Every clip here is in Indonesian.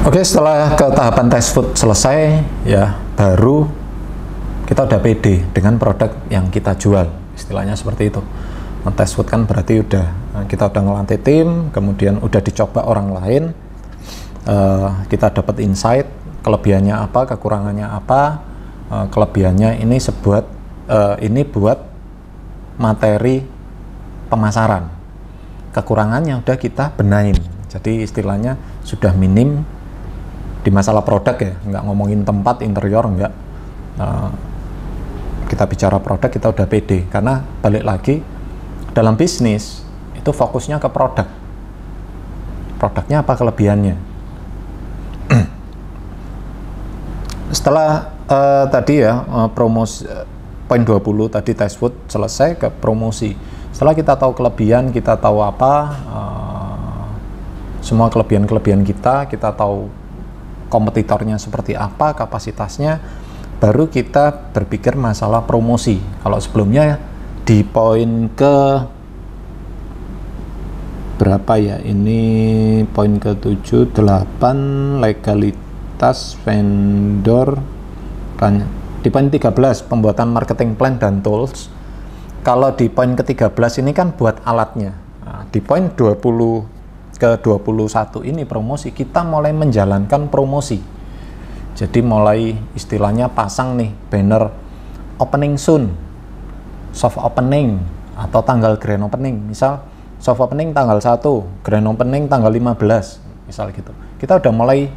Oke, setelah ke tahapan test food selesai, ya baru kita udah pede dengan produk yang kita jual, istilahnya seperti itu. Test food kan berarti kita udah ngelatih tim, kemudian udah dicoba orang lain, kita dapat insight, kelebihannya apa, kekurangannya apa. Kelebihannya ini buat materi pemasaran, kekurangannya udah kita benahin. Jadi istilahnya sudah minim di masalah produk ya, nggak ngomongin tempat interior, nggak. Kita bicara produk, kita udah pede, karena balik lagi dalam bisnis itu fokusnya ke produknya apa, kelebihannya. Setelah tadi ya promosi poin 20 tadi test food selesai, ke promosi. Setelah kita tahu kelebihan, kita tahu apa, semua kelebihan kita tahu kompetitornya seperti apa, kapasitasnya, baru kita berpikir masalah promosi. Kalau sebelumnya di poin ke berapa ya, ini poin ke 7, 8 legalitas vendor, di poin 13 pembuatan marketing plan dan tools. Kalau di poin ke-13 ini kan buat alatnya. Nah, di poin 20 ke 21 ini promosi, kita mulai menjalankan promosi. Jadi mulai istilahnya pasang nih banner opening soon, soft opening, atau tanggal grand opening. Misal soft opening tanggal 1, grand opening tanggal 15, misal gitu. Kita udah mulai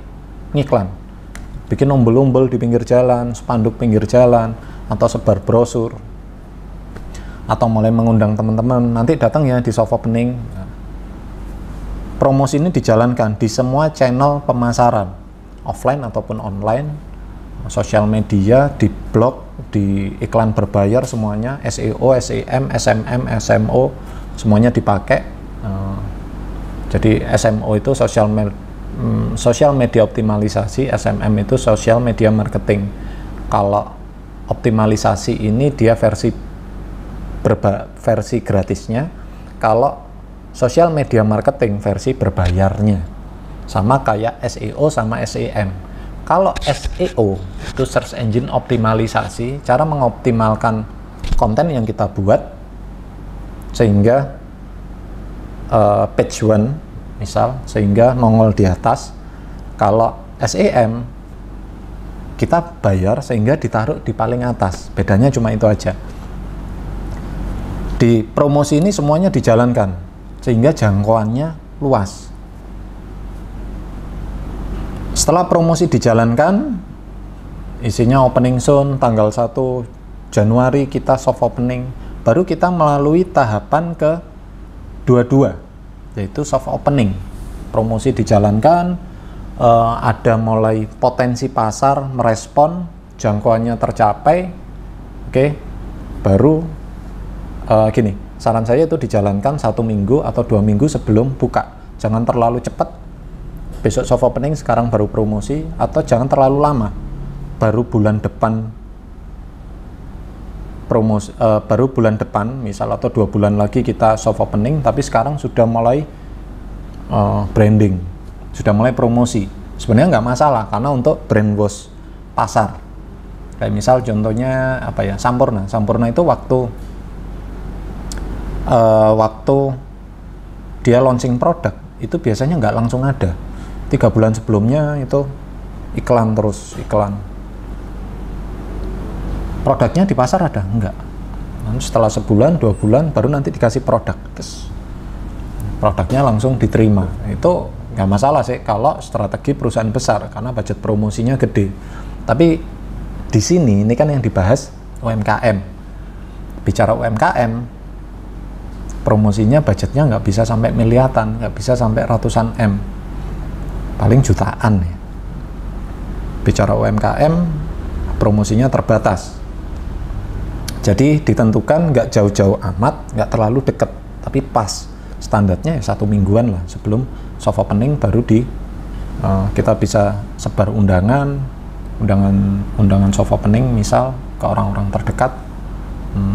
ngiklan, bikin umbel-umbel di pinggir jalan, spanduk pinggir jalan, atau sebar brosur, atau mulai mengundang teman-teman, nanti datang ya di soft opening. Promosi ini dijalankan di semua channel pemasaran, offline ataupun online, sosial media, di blog, di iklan berbayar, semuanya, SEO, SEM, SMM, SMO, semuanya dipakai. Jadi SMO itu social media optimalisasi, SMM itu social media marketing. Kalau optimalisasi ini dia versi gratisnya, kalau social media marketing versi berbayarnya. Sama kayak SEO sama SEM. Kalau SEO itu search engine optimalisasi, cara mengoptimalkan konten yang kita buat sehingga page one misal, sehingga nongol di atas. Kalau SEM kita bayar sehingga ditaruh di paling atas. Bedanya cuma itu aja. Di promosi ini semuanya dijalankan sehingga jangkauannya luas. Setelah promosi dijalankan, isinya opening soon tanggal 1 Januari kita soft opening, baru kita melalui tahapan ke 22, yaitu soft opening. Promosi dijalankan, ada mulai potensi pasar merespon, jangkauannya tercapai, oke, baru gini. Saran saya itu dijalankan 1 minggu atau 2 minggu sebelum buka. Jangan terlalu cepat. Besok soft opening, sekarang baru promosi, atau jangan terlalu lama. Baru bulan depan promosi, baru bulan depan misal, atau 2 bulan lagi kita soft opening, tapi sekarang sudah mulai branding, sudah mulai promosi. Sebenarnya nggak masalah, karena untuk brand wash pasar. Kayak misal contohnya apa ya, Sampurna. Sampurna itu waktu dia launching produk itu biasanya nggak langsung ada. 3 bulan sebelumnya itu iklan, terus iklan. Produknya di pasar ada? Enggak. Nanti setelah sebulan, 2 bulan baru nanti dikasih produk. Terus produknya langsung diterima. Itu nggak masalah sih kalau strategi perusahaan besar, karena budget promosinya gede. Tapi di sini ini kan yang dibahas UMKM. Bicara UMKM, promosinya budgetnya nggak bisa sampai miliaran, nggak bisa sampai ratusan M, paling jutaan ya. Bicara UMKM, promosinya terbatas. Jadi ditentukan nggak jauh-jauh amat, nggak terlalu deket, tapi pas. Standarnya ya 1 mingguan lah sebelum soft opening, baru kita bisa sebar undangan soft opening misal ke orang-orang terdekat,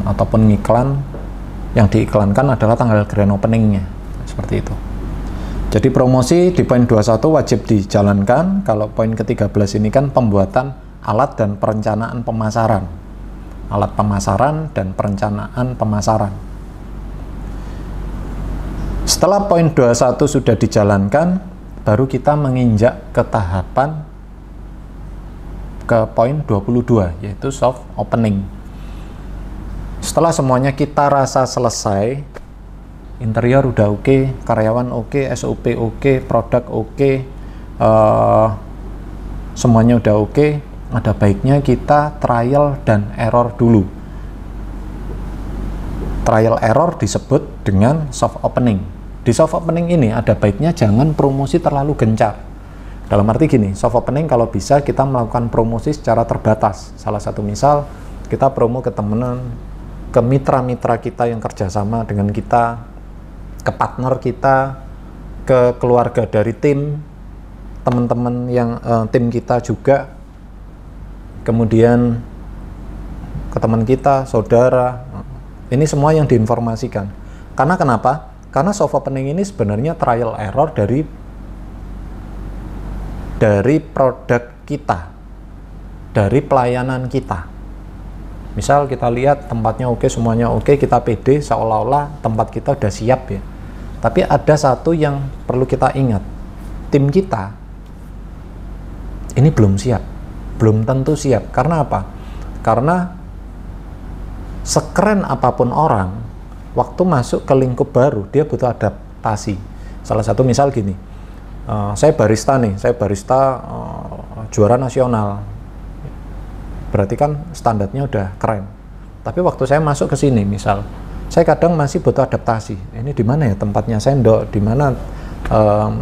ataupun ngiklan. Yang diiklankan adalah tanggal grand openingnya, seperti itu. Jadi promosi di poin 21 wajib dijalankan. Kalau poin ke-13 ini kan pembuatan alat dan perencanaan pemasaran. Alat pemasaran dan perencanaan pemasaran. Setelah poin 21 sudah dijalankan, baru kita menginjak ke tahapan ke poin 22, yaitu soft opening. Setelah semuanya kita rasa selesai, interior udah oke, karyawan oke, SOP oke, produk oke, semuanya udah oke, ada baiknya kita trial dan error dulu. Trial error disebut dengan soft opening. Di soft opening ini ada baiknya jangan promosi terlalu gencar. Dalam arti gini, soft opening kalau bisa kita melakukan promosi secara terbatas. Salah satu misal, kita promo ke temenan, ke mitra-mitra kita yang kerjasama dengan kita, ke partner kita, ke keluarga dari tim, teman-teman yang tim kita juga, kemudian ke teman kita, saudara. Ini semua yang diinformasikan. Karena kenapa? Karena soft opening ini sebenarnya trial error dari produk kita, dari pelayanan kita. Misal kita lihat tempatnya oke, semuanya oke, kita pede seolah-olah tempat kita udah siap ya. Tapi ada satu yang perlu kita ingat, tim kita ini belum siap, belum tentu siap. Karena apa? Karena sekeren apapun orang, waktu masuk ke lingkup baru, dia butuh adaptasi. Salah satu misal gini, saya barista nih, juara nasional, berarti kan standarnya udah keren. Tapi waktu saya masuk ke sini, misal, saya kadang masih butuh adaptasi. Ini di mana ya tempatnya sendok, di mana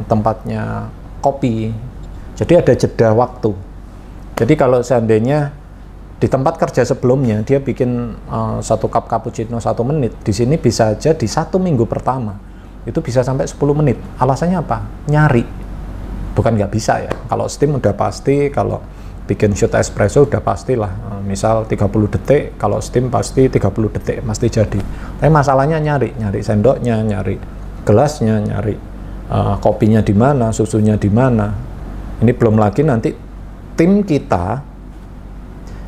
tempatnya kopi. Jadi ada jeda waktu. Jadi kalau seandainya di tempat kerja sebelumnya dia bikin 1 cup cappuccino 1 menit, di sini bisa aja di 1 minggu pertama itu bisa sampai 10 menit. Alasannya apa? Nyari. Bukan nggak bisa ya. Kalau steam udah pasti, kalau bikin shot espresso udah pastilah. Misal 30 detik, kalau steam pasti 30 detik pasti jadi. Tapi masalahnya nyari sendoknya, nyari gelasnya, nyari kopinya di mana, susunya di mana. Ini belum lagi nanti tim kita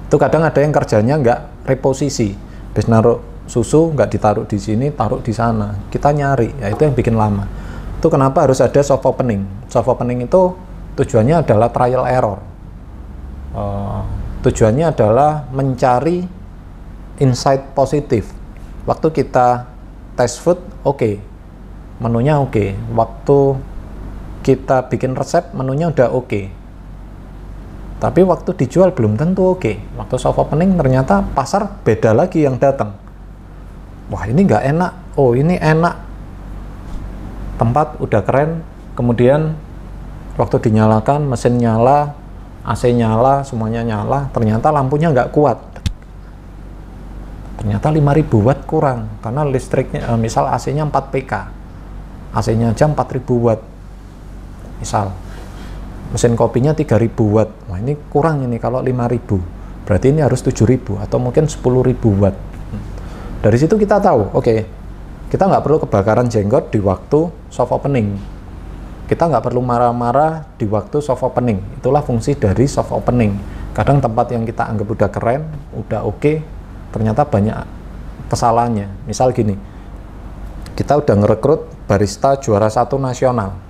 itu kadang ada yang kerjanya nggak reposisi, habis naruh susu nggak ditaruh di sini, taruh di sana, kita nyari, ya itu yang bikin lama. Itu kenapa harus ada soft opening. Soft opening itu tujuannya adalah trial error, tujuannya adalah mencari insight positif. Waktu kita test food oke, menunya oke, waktu kita bikin resep menunya udah oke, tapi waktu dijual belum tentu oke. Waktu soft opening ternyata pasar beda lagi yang datang. Wah ini nggak enak, oh ini enak, tempat udah keren, kemudian waktu dinyalakan mesin nyala, AC nyala, semuanya nyala, ternyata lampunya nggak kuat, ternyata 5000 watt kurang karena listriknya, misal AC-nya 4 PK, AC-nya aja 4000 watt misal, mesin kopinya 3000 watt. Wah ini kurang ini kalau 5000, berarti ini harus 7000 atau mungkin 10.000 watt. Dari situ kita tahu, oke, kita nggak perlu kebakaran jenggot di waktu soft opening, kita nggak perlu marah-marah di waktu soft opening. Itulah fungsi dari soft opening. Kadang tempat yang kita anggap udah keren, udah oke, ternyata banyak kesalahannya. Misal gini, kita udah ngerekrut barista juara 1 nasional,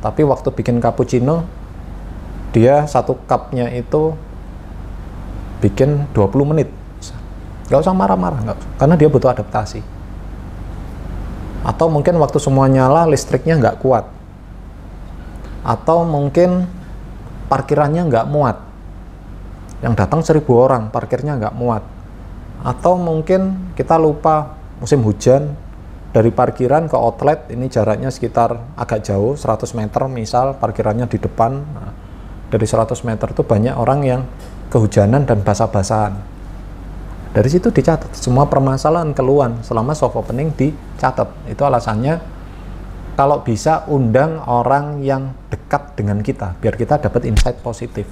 tapi waktu bikin cappuccino dia 1 cupnya itu bikin 20 menit. Nggak usah marah-marah, karena dia butuh adaptasi. Atau mungkin waktu semua nyala listriknya nggak kuat, atau mungkin parkirannya nggak muat, yang datang 1000 orang, parkirnya nggak muat. Atau mungkin kita lupa musim hujan, dari parkiran ke outlet ini jaraknya sekitar agak jauh, 100 meter misal, parkirannya di depan. Nah, dari 100 meter itu banyak orang yang kehujanan dan basah-basahan. Dari situ dicatat semua permasalahan keluhan selama soft opening dicatat. Itu alasannya kalau bisa undang orang yang dekat dengan kita biar kita dapat insight positif.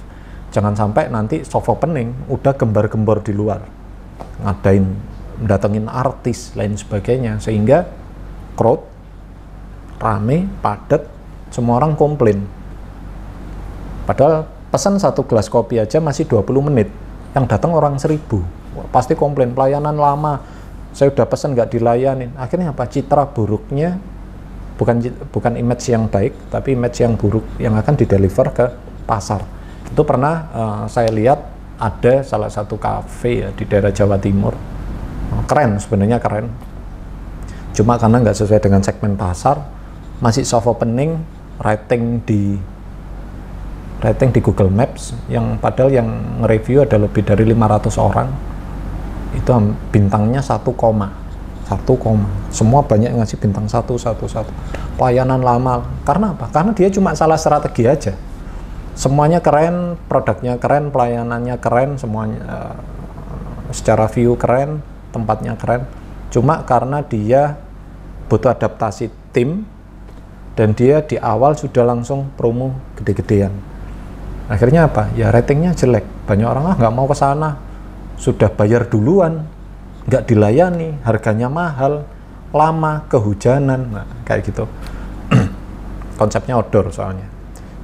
Jangan sampai nanti soft opening udah gembar-gembor di luar, datengin artis lain sebagainya, sehingga crowd rame padat semua orang komplain. Padahal pesan 1 gelas kopi aja masih 20 menit, yang datang orang 1000. Pasti komplain, pelayanan lama, saya udah pesan nggak dilayanin. Akhirnya apa? Citra buruknya, bukan image yang baik, tapi image yang buruk yang akan dideliver ke pasar. Itu pernah saya lihat ada salah satu kafe ya di daerah Jawa Timur, keren, sebenarnya keren, cuma karena nggak sesuai dengan segmen pasar, masih soft opening, rating di Google Maps, yang padahal yang nge-review ada lebih dari 500 orang, itu bintangnya 1, semua banyak yang ngasih bintang 1. Pelayanan lama, karena apa? Karena dia cuma salah strategi aja. Semuanya keren, produknya keren, pelayanannya keren, semuanya secara view keren, tempatnya keren, cuma karena dia butuh adaptasi tim, dan dia di awal sudah langsung promo gede-gedean. Akhirnya apa? Ya ratingnya jelek, banyak orang nggak mau ke sana, sudah bayar duluan, nggak dilayani, harganya mahal, lama, kehujanan, nah, kayak gitu. Konsepnya outdoor soalnya.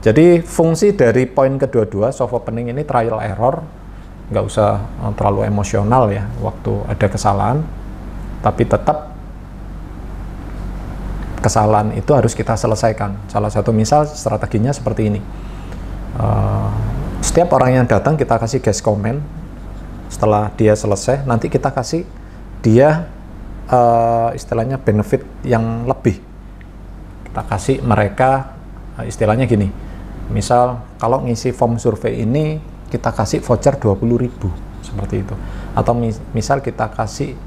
Jadi fungsi dari poin kedua-dua soft opening ini trial error, nggak usah terlalu emosional ya waktu ada kesalahan, tapi tetap kesalahan itu harus kita selesaikan. Salah satu misal strateginya seperti ini. Setiap orang yang datang kita kasih guest comment, setelah dia selesai nanti kita kasih dia istilahnya benefit yang lebih. Kita kasih mereka istilahnya gini, misal kalau ngisi form survei ini kita kasih voucher 20.000 seperti itu, atau misal kita kasih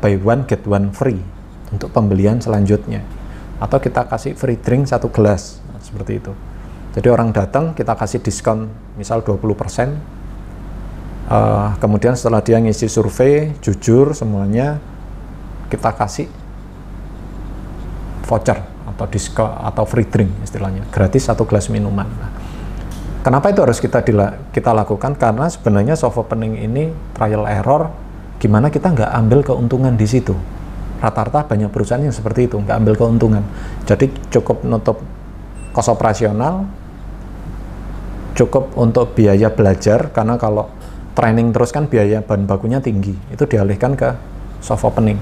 buy one get one free untuk pembelian selanjutnya, atau kita kasih free drink 1 gelas, seperti itu. Jadi orang datang kita kasih diskon misal 20%, kemudian setelah dia ngisi survei jujur semuanya, kita kasih voucher atau diskon atau free drink istilahnya, gratis 1 gelas minuman. Nah, kenapa itu harus kita lakukan? Karena sebenarnya soft opening ini trial error, gimana kita nggak ambil keuntungan di situ. Rata-rata banyak perusahaan yang seperti itu, nggak ambil keuntungan. Jadi cukup nutup kos operasional, cukup untuk biaya belajar, karena kalau training terus kan biaya bahan bakunya tinggi, itu dialihkan ke soft opening.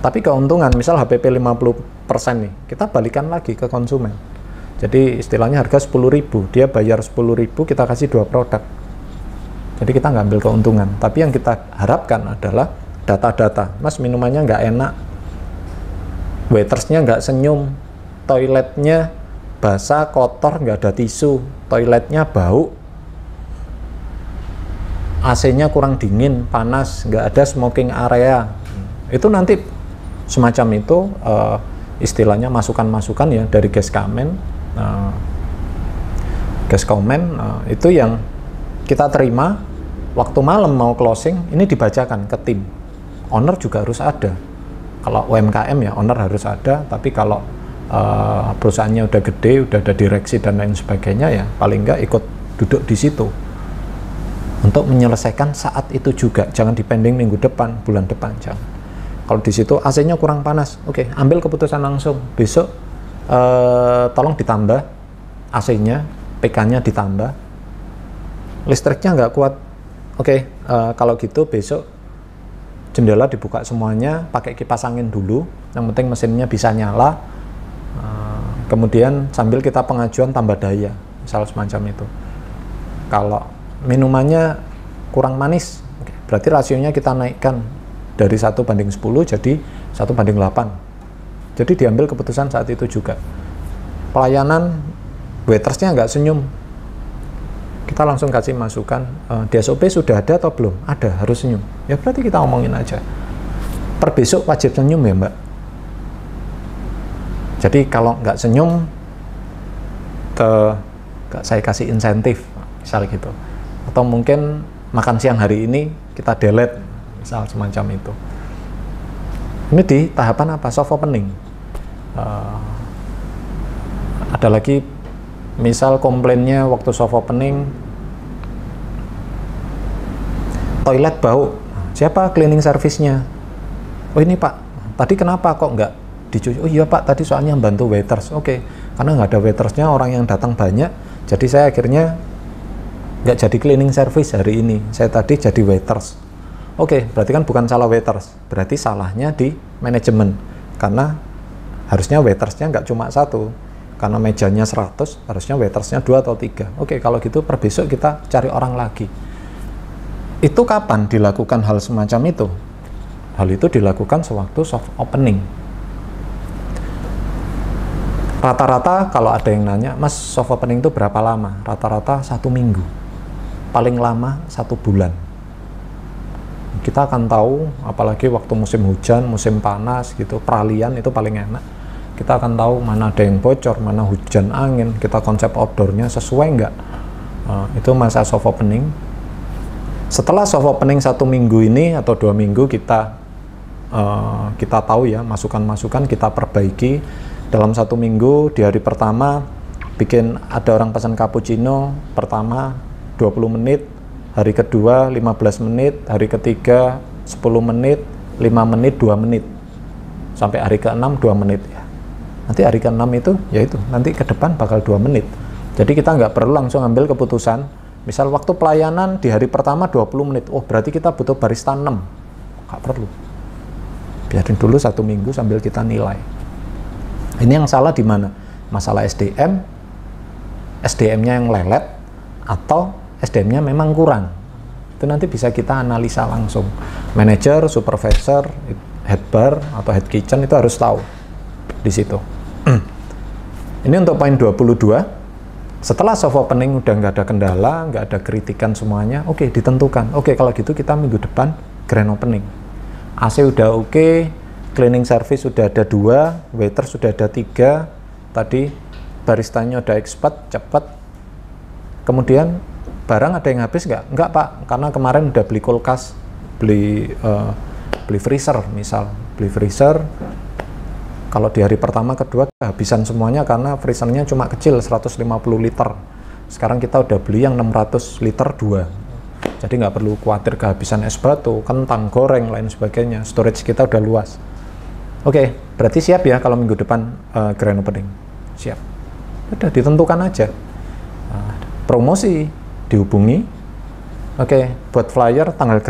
Tapi keuntungan, misal HPP 50% nih, kita balikan lagi ke konsumen. Jadi istilahnya harga 10.000, dia bayar 10.000, kita kasih 2 produk. Jadi kita nggak ambil keuntungan. Tapi yang kita harapkan adalah data-data. Mas, minumannya nggak enak, waitersnya nggak senyum, toiletnya basah, kotor, nggak ada tisu, toiletnya bau, AC-nya kurang dingin, panas, nggak ada smoking area. Itu nanti semacam itu istilahnya masukan-masukan ya dari guest comment. Itu yang kita terima waktu malam mau closing, ini dibacakan ke tim. Owner juga harus ada. Kalau UMKM ya owner harus ada, tapi kalau perusahaannya udah gede, udah ada direksi dan lain sebagainya, ya paling nggak ikut duduk di situ untuk menyelesaikan saat itu juga. Jangan dipending minggu depan, bulan depan, jangan. Kalau di situ AC-nya kurang panas, oke, ambil keputusan langsung. Besok tolong ditambah AC-nya, PK-nya ditambah. Listriknya nggak kuat, oke, kalau gitu besok jendela dibuka semuanya, pakai kipas angin dulu. Yang penting mesinnya bisa nyala. Kemudian sambil kita pengajuan tambah daya, misal semacam itu. Kalau minumannya kurang manis, berarti rasionya kita naikkan dari 1:10 jadi 1:8. Jadi diambil keputusan saat itu juga. Pelayanan, waitersnya nggak senyum, kita langsung kasih masukan, di SOP sudah ada atau belum? Ada, harus senyum. Ya berarti kita omongin aja, per besok wajib senyum ya mbak. Jadi kalau nggak senyum, saya kasih insentif, misal gitu. Atau mungkin makan siang hari ini kita delete, misal semacam itu. Ini di tahapan apa? Soft opening. Ada lagi, misal komplainnya waktu soft opening, toilet bau. Siapa cleaning service-nya? Oh ini pak, tadi kenapa kok nggak dicuci? Oh iya pak, tadi soalnya bantu waiters. Oke, karena nggak ada waitersnya, orang yang datang banyak, jadi saya akhirnya nggak jadi cleaning service hari ini, saya tadi jadi waiters. Oke, berarti kan bukan salah waiters, berarti salahnya di manajemen, karena harusnya waitersnya nggak cuma satu, karena mejanya 100, harusnya waitersnya 2 atau 3. Oke, kalau gitu per besok kita cari orang lagi. Itu kapan dilakukan hal semacam itu? Hal itu dilakukan sewaktu soft opening. Rata-rata kalau ada yang nanya, Mas, soft opening itu berapa lama? Rata-rata 1 minggu, paling lama 1 bulan. Kita akan tahu, apalagi waktu musim hujan, musim panas gitu, peralihan itu paling enak. Kita akan tahu mana ada yang bocor, mana hujan angin, kita konsep outdoornya sesuai nggak. Itu masa soft opening. Setelah soft opening 1 minggu ini atau 2 minggu, kita tahu ya, masukan-masukan kita perbaiki. Dalam 1 minggu, di hari pertama ada orang pesan cappuccino, pertama 20 menit, hari kedua 15 menit, hari ketiga 10 menit, 5 menit, 2 menit, sampai hari ke-6 2 menit ya. Nanti hari ke-6 itu, yaitu nanti ke depan bakal 2 menit. Jadi kita nggak perlu langsung ambil keputusan, misal waktu pelayanan di hari pertama 20 menit, oh berarti kita butuh barista 6, nggak perlu. Biarin dulu 1 minggu sambil kita nilai. Ini yang salah di mana? Masalah SDM, SDM-nya yang lelet, atau SDM-nya memang kurang. Itu nanti bisa kita analisa langsung. Manager, supervisor, head bar atau head kitchen itu harus tahu di situ. Ini untuk poin 22. Setelah soft opening udah nggak ada kendala, nggak ada kritikan semuanya, oke, ditentukan. Oke, kalau gitu kita minggu depan grand opening. AC udah oke, cleaning service sudah ada 2, waiter sudah ada 3, tadi baristanya udah expert, cepat. Kemudian barang ada yang habis nggak? Nggak, Pak, karena kemarin udah beli kulkas, beli freezer misal, beli freezer. Kalau di hari pertama, kedua kehabisan semuanya karena freezernya cuma kecil 150 liter. Sekarang kita udah beli yang 600 liter 2. Jadi nggak perlu khawatir kehabisan es batu, kentang, goreng, lain sebagainya. Storage kita udah luas. Oke, berarti siap ya kalau minggu depan grand opening? Siap. Udah ditentukan aja. Promosi dihubungi. Oke, buat flyer tanggal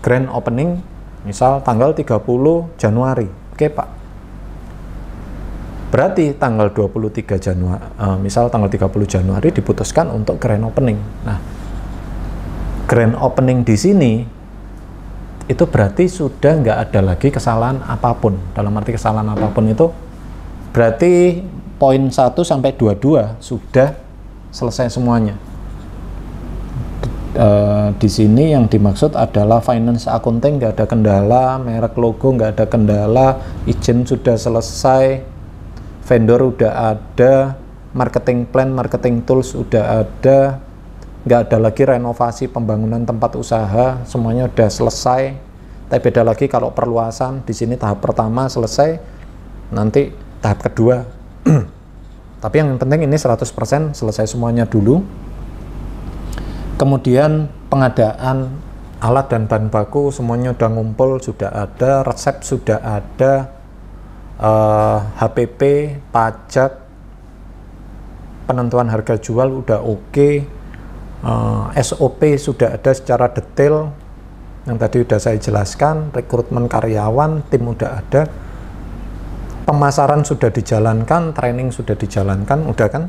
grand opening misal tanggal 30 Januari. Oke, Pak. Berarti tanggal 23 Januari, misal tanggal 30 Januari diputuskan untuk grand opening. Nah, grand opening di sini itu berarti sudah nggak ada lagi kesalahan apapun. Dalam arti kesalahan apapun itu berarti poin 1 sampai 22 sudah selesai semuanya. Di sini yang dimaksud adalah finance accounting nggak ada kendala, merek logo nggak ada kendala, izin sudah selesai, vendor udah ada, marketing plan, marketing tools udah ada, nggak ada lagi renovasi pembangunan tempat usaha, semuanya udah selesai. Tapi beda lagi kalau perluasan, di sini tahap pertama selesai, nanti tahap kedua. Tapi yang penting ini 100% selesai semuanya dulu. Kemudian pengadaan alat dan bahan baku semuanya udah ngumpul, sudah ada, resep sudah ada, HPP, pajak, penentuan harga jual udah oke. SOP sudah ada secara detail yang tadi udah saya jelaskan, rekrutmen karyawan, tim udah ada, pemasaran sudah dijalankan, training sudah dijalankan, udah kan?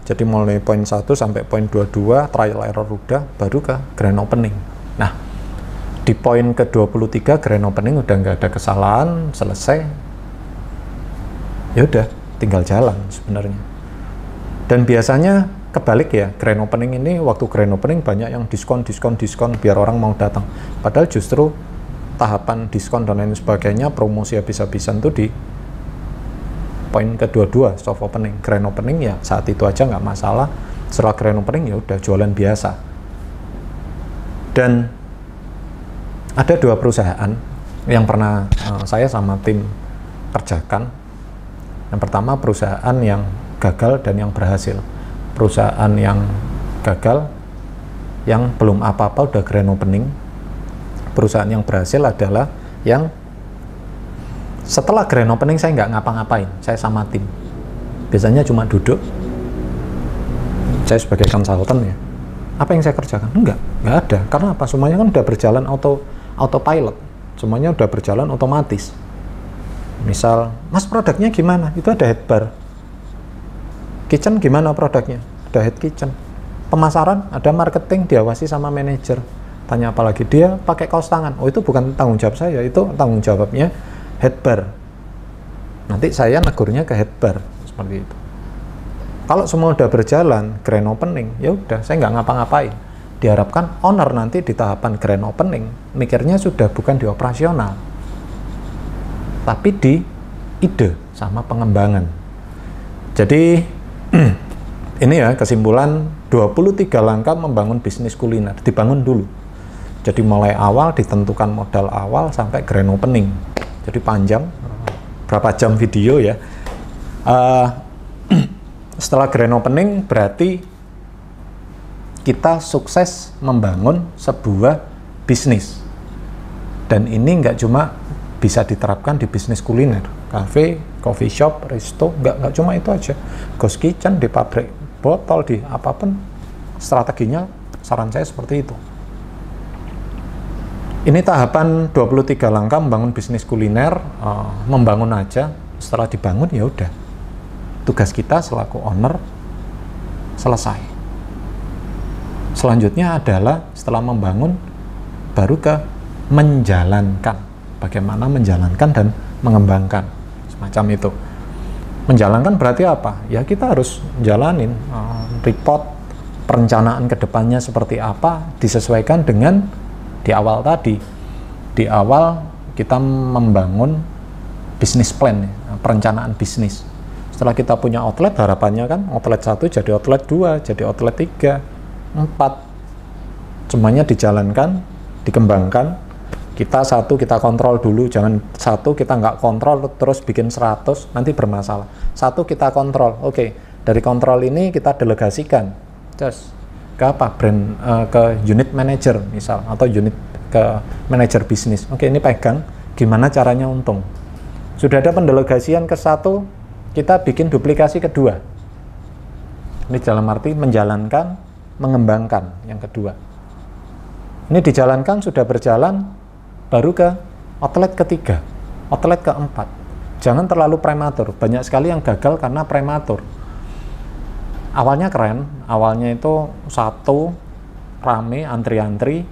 Jadi mulai poin 1 sampai poin 22, trial error udah, baru ke grand opening. Nah, di poin ke-23 grand opening udah nggak ada kesalahan, selesai. Ya udah, tinggal jalan sebenarnya. Dan biasanya kebalik ya, grand opening ini, waktu grand opening banyak yang diskon biar orang mau datang. Padahal justru tahapan diskon dan lain sebagainya, promosi habis-habisan tuh di poin ke-22, soft opening. Grand opening ya saat itu aja nggak masalah, setelah grand opening ya udah jualan biasa. Dan ada 2 perusahaan yang pernah saya sama tim kerjakan. Yang pertama perusahaan yang gagal dan yang berhasil. Perusahaan yang gagal, yang belum apa-apa udah grand opening. Perusahaan yang berhasil adalah yang setelah grand opening saya nggak ngapa-ngapain, saya sama tim. Biasanya cuma duduk. Saya sebagai konsultan ya, apa yang saya kerjakan? Enggak ada. Karena apa? Semuanya kan udah berjalan autopilot. Semuanya udah berjalan otomatis. Misal, Mas produknya gimana? Itu ada headbar. Kitchen gimana produknya? Ada head kitchen. Pemasaran, ada marketing, diawasi sama manajer. Tanya apa lagi? Dia pakai kaos tangan. Oh, itu bukan tanggung jawab saya, itu tanggung jawabnya headbar. Nanti saya negurnya ke headbar, seperti itu. Kalau semua udah berjalan, grand opening, ya udah, saya nggak ngapa-ngapain. Diharapkan owner nanti di tahapan grand opening, mikirnya sudah bukan di operasional, tapi di ide sama pengembangan. Jadi, ini ya kesimpulan 23 langkah membangun bisnis kuliner, dibangun dulu. Jadi mulai awal, ditentukan modal awal sampai grand opening. Jadi panjang, berapa jam video ya. Setelah grand opening berarti kita sukses membangun sebuah bisnis. Dan ini nggak cuma bisa diterapkan di bisnis kuliner, cafe, coffee shop, resto, nggak cuma itu aja. Ghost kitchen, di pabrik botol, di apapun, strateginya saran saya seperti itu. Ini tahapan 23 langkah membangun bisnis kuliner, membangun aja. Setelah dibangun ya udah, tugas kita selaku owner selesai. Selanjutnya adalah setelah membangun baru ke menjalankan. Bagaimana menjalankan dan mengembangkan, semacam itu. Menjalankan berarti apa? Ya kita harus jalanin report, perencanaan kedepannya seperti apa, disesuaikan dengan di awal tadi. Di awal kita membangun bisnis plan, perencanaan bisnis. Setelah kita punya outlet, harapannya kan outlet 1 jadi outlet 2, jadi outlet 3, 4. Semuanya dijalankan, dikembangkan. Kita satu kita kontrol dulu, jangan satu kita nggak kontrol terus bikin 100, nanti bermasalah. Satu kita kontrol, oke, dari kontrol ini kita delegasikan terus ke apa? Ke unit manager misal, atau unit ke manajer bisnis. Oke, ini pegang, gimana caranya untung. Sudah ada pendelegasian ke 1, kita bikin duplikasi kedua. Ini dalam arti menjalankan, mengembangkan yang kedua. Ini dijalankan, sudah berjalan, baru ke outlet ketiga, outlet keempat. Jangan terlalu prematur. Banyak sekali yang gagal karena prematur. Awalnya keren, awalnya itu 1 rame, antri-antri.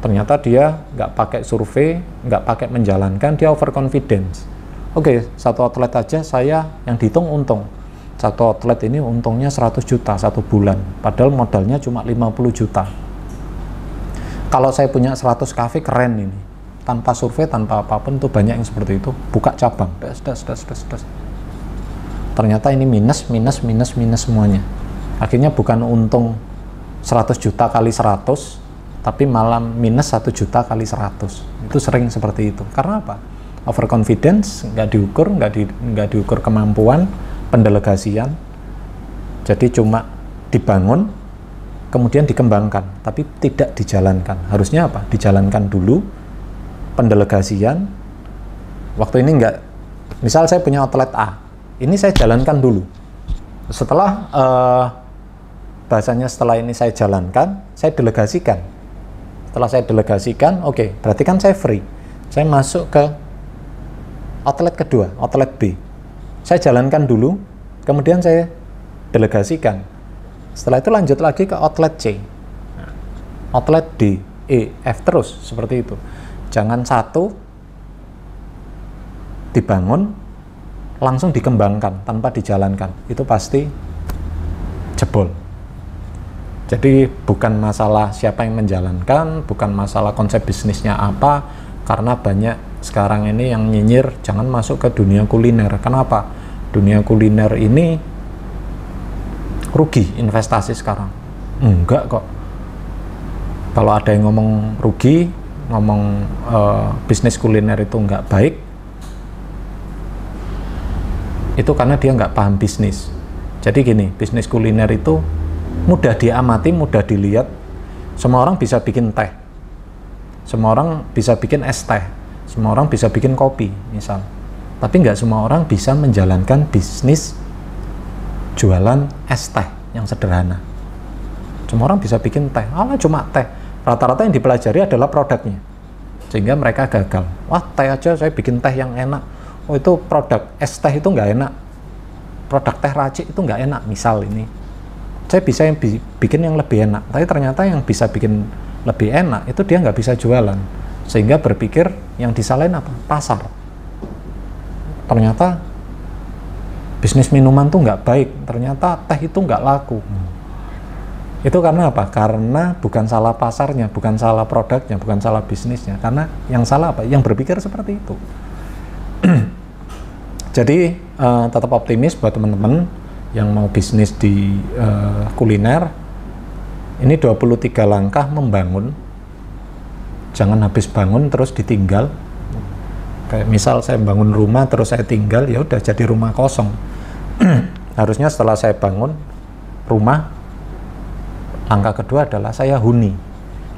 Ternyata dia nggak pakai survei, nggak pakai menjalankan, dia overconfidence. Oke, 1 outlet aja saya yang dihitung untung. 1 outlet ini untungnya 100 juta 1 bulan, padahal modalnya cuma 50 juta. Kalau saya punya 100 kafe, keren ini. Tanpa survei, tanpa apapun, tuh banyak yang seperti itu. Buka cabang, das. Ternyata ini minus semuanya. Akhirnya bukan untung 100 juta kali 100, tapi malah minus 1 juta kali 100. Itu sering seperti itu. Karena apa? Overconfidence, nggak diukur kemampuan, pendelegasian. Jadi cuma dibangun, kemudian dikembangkan, tapi tidak dijalankan. Harusnya apa? Dijalankan dulu, pendelegasian. Waktu ini enggak, misal saya punya outlet A, ini saya jalankan dulu. Setelah bahasanya setelah ini saya jalankan, saya delegasikan. Setelah saya delegasikan, oke, berarti kan saya free. Saya masuk ke outlet kedua, outlet B. Saya jalankan dulu, kemudian saya delegasikan. Setelah itu lanjut lagi ke outlet C, outlet D, E, F, terus seperti itu. Jangan 1 dibangun langsung dikembangkan tanpa dijalankan, itu pasti jebol. Jadi bukan masalah siapa yang menjalankan, bukan masalah konsep bisnisnya apa, karena banyak sekarang ini yang nyinyir jangan masuk ke dunia kuliner. Kenapa? Dunia kuliner ini rugi investasi sekarang. Enggak kok. Kalau ada yang ngomong rugi, ngomong bisnis kuliner itu enggak baik, itu karena dia nggak paham bisnis. Jadi gini, bisnis kuliner itu mudah diamati, mudah dilihat. Semua orang bisa bikin teh, semua orang bisa bikin es teh, semua orang bisa bikin kopi misal. Tapi nggak semua orang bisa menjalankan bisnis jualan es teh yang sederhana. Semua orang bisa bikin teh, cuma teh. Rata-rata yang dipelajari adalah produknya, sehingga mereka gagal. Wah, teh aja saya bikin teh yang enak. Oh, itu produk es teh itu nggak enak. Produk teh racik itu nggak enak. Misal ini, saya bisa yang bikin yang lebih enak. Tapi ternyata yang bisa bikin lebih enak itu dia nggak bisa jualan, sehingga berpikir yang disalahin apa? Pasar. Ternyata bisnis minuman tuh nggak baik. Ternyata teh itu nggak laku. Itu karena apa? Karena bukan salah pasarnya, bukan salah produknya, bukan salah bisnisnya. Karena yang salah apa? Yang berpikir seperti itu. Jadi tetap optimis buat teman-teman yang mau bisnis di kuliner. Ini 23 langkah membangun. Jangan habis bangun terus ditinggal. Kayak misal saya bangun rumah terus saya tinggal, ya udah jadi rumah kosong. Harusnya setelah saya bangun rumah, langkah kedua adalah saya huni.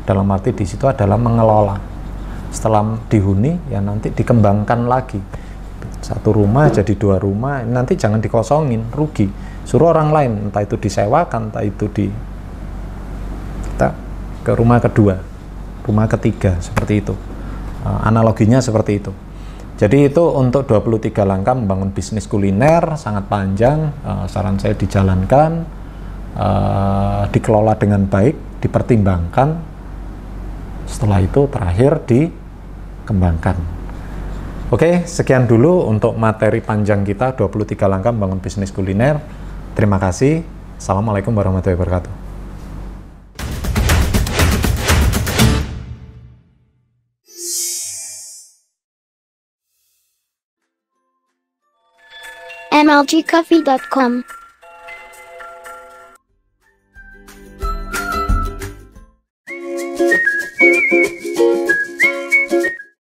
Dalam arti di situ adalah mengelola. Setelah dihuni, ya nanti dikembangkan lagi. Satu rumah jadi 2 rumah, nanti jangan dikosongin, rugi. Suruh orang lain, entah itu disewakan, entah itu kita ke rumah kedua, rumah ketiga, seperti itu. Analoginya seperti itu. Jadi itu untuk 23 langkah membangun bisnis kuliner, sangat panjang. Saran saya dijalankan, dikelola dengan baik, dipertimbangkan, setelah itu terakhir dikembangkan. Oke, sekian dulu untuk materi panjang kita 23 langkah membangun bisnis kuliner. Terima kasih. Assalamualaikum warahmatullahi wabarakatuh. mlgcoffee.com